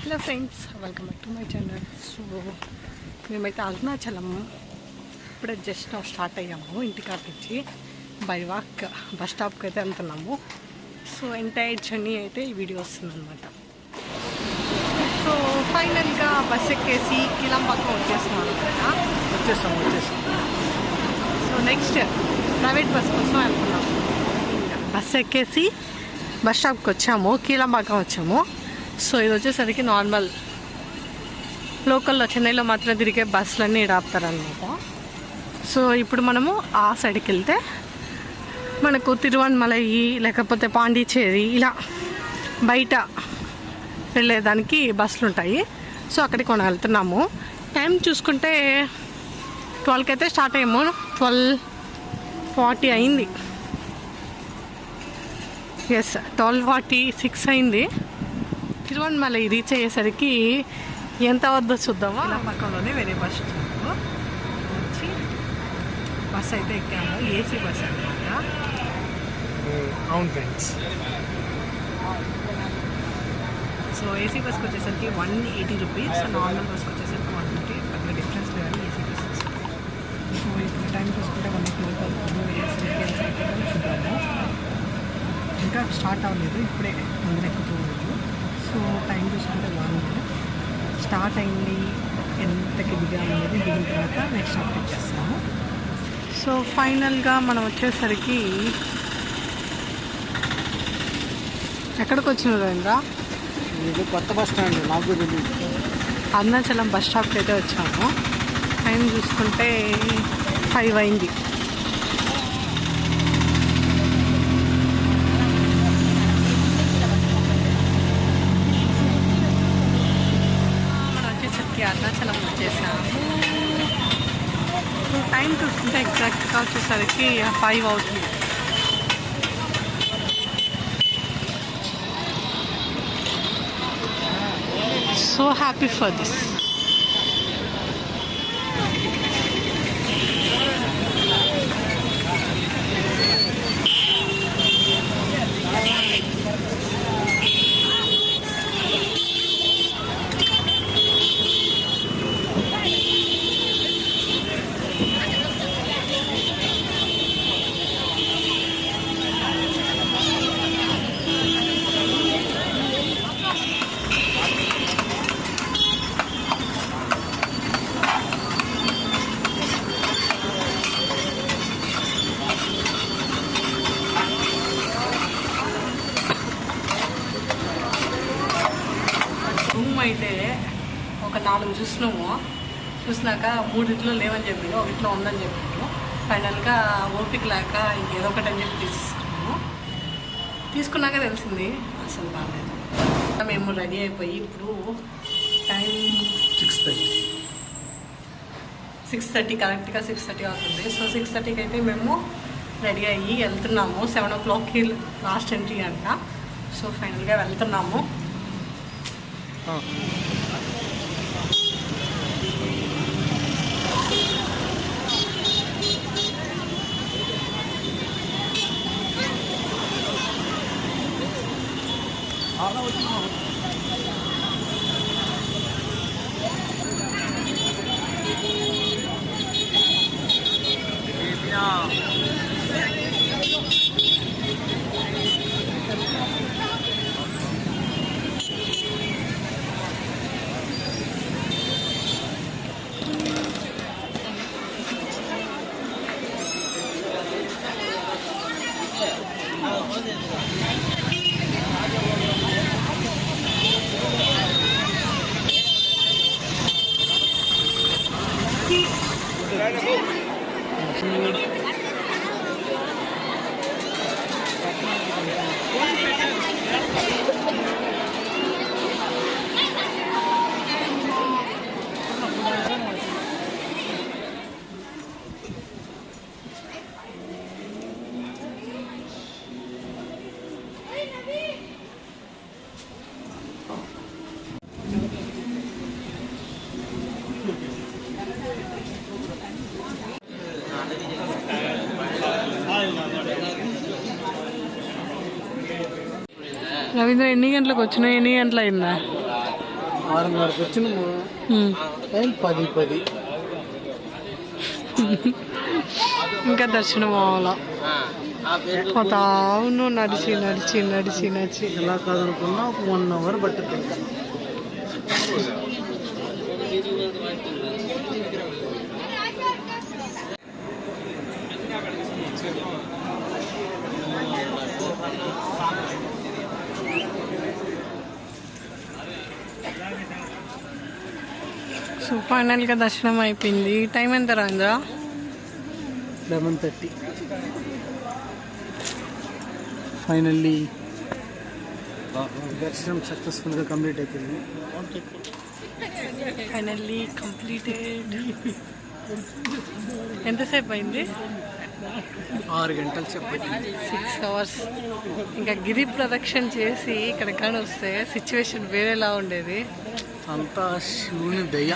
Hello friends, welcome back to my channel. So మేమైతే అరుణాచలం ఇప్పుడే just start అయ్యాము. ఇంటికాడ నుంచి బై వాక్ బస్ స్టాప్కి అయితే వెళ్తున్నాము. సో ఎంటైర్ జర్నీ అయితే ఈ వీడియో వస్తుంది అనమాట. సో ఫైనల్గా బస్ ఎక్కేసి కిలంపాకం వచ్చేస్తున్నాం అనమాట. వచ్చేసాం. సో నెక్స్ట్ ప్రైవేట్ బస్ కోసం వెళ్తున్నాము. బస్ ఎక్కేసి బస్ స్టాప్కి వచ్చాము, కీలంపాకం వచ్చాము. సో ఇది వచ్చేసరికి నార్మల్ లోకల్లో చెన్నైలో మాత్రం తిరిగే బస్సులన్నీ ఆపుతారనమాట. సో ఇప్పుడు మనము ఆ సైడ్కి వెళ్తే మనకు తిరువణమలై లేకపోతే పాండిచ్చేరి ఇలా బయట వెళ్ళేదానికి బస్సులు ఉంటాయి. సో అక్కడికి మనం వెళ్తున్నాము. టైం చూసుకుంటే 12కి అయితే స్టార్ట్ అయ్యాము. 12:40 అయింది. 12:46 అయింది. తిరువణమలై రీచ్ అయ్యేసరికి ఎంత వద్దో చూద్దామా. పక్కలోనే వేరే బస్ స్టాప్ వచ్చి బస్ అయితే ఎక్కాము. ఏసీ బస్ అనమాట. అవును ఫ్రెండ్స్. సో ఏసీ బస్కి వచ్చేసరికి 180 రూపీస్, నార్మల్ బస్కి వచ్చేసరికి 150. పెద్ద డిఫరెన్స్ లేదు ఏసీ బస్. సో ఇప్పుడు టైం చూసుకుంటే 1 చూద్దాము. ఇంకా స్టార్ట్ అవ్వలేదు, ఇప్పుడే అందరూ ఎక్కుతుంది. సో టైం చూసుకుంటే 1 స్టార్ట్ అయింది. ఎంతకి దిగాము అనేది దిగిన తర్వాత నెక్స్ట్ అప్డేట్ చేస్తాము. సో ఫైనల్గా మనం వచ్చేసరికి ఎక్కడికి వచ్చిన రవీంద్ర? ఇది కొత్త బస్ స్టాండ్, నాకు తెలియదు. అరుణాచలం బస్ స్టాప్కి అయితే వచ్చాము. టైం చూసుకుంటే 5 అయింది. అరుణాచలం వచ్చేసాము. టైం చూసుకుంటే ఎగ్జాక్ట్గా వచ్చేసరికి 5 అవుతుంది. So happy for this. Room అయితే ఒక 4 చూసినాక 3 లేవని చెప్పాను, 1 ఉందని చెప్పాను. ఫైనల్గా ఓపిక లేక ఇంకేదో ఒకటి అని చెప్పి తీసుకున్నాక తెలిసింది అసలు బాగాలేదు. మేము రెడీ అయిపోయి ఇప్పుడు టైం 6:30 కరెక్ట్గా 6:30 అవుతుంది. సో 6:30కి అయితే మేము రెడీ అయ్యి వెళ్తున్నాము. 7 o'clockకి లాస్ట్ ఎంట్రీ అంట. సో ఫైనల్గా వెళ్తున్నాము. రవీంద్ర ఎన్ని గంటలకు వచ్చినావు? ఎన్ని గంటలు అయిందా? 6:30కి వచ్చినాము. టైం 10:10. ఇంకా దర్శనం అవ్వాలా. పోతా ఉన్నావు నడిచి నడిచి నడిచి నడిచి. ఎలా కాదనుకున్నా ఒక 1 అవర్ పట్టుతుంది. సో ఫైనల్గా దర్శనం అయిపోయింది. టైం ఎంత రాంద్ర? 11:30. ఫైనల్లీ దర్శనం సక్సెస్ఫుల్గా కంప్లీట్ అయిపోయింది. Finally completed. ఎంతసేపు అయింది? 6 గంటలు చెప్పండి. 6 అవర్స్. ఇంకా గిరి ప్రదక్షిణ చేసి ఇక్కడ కానీ వస్తే సిచ్యువేషన్ వేరేలా ఉండేది. అంతా శివుని దయ.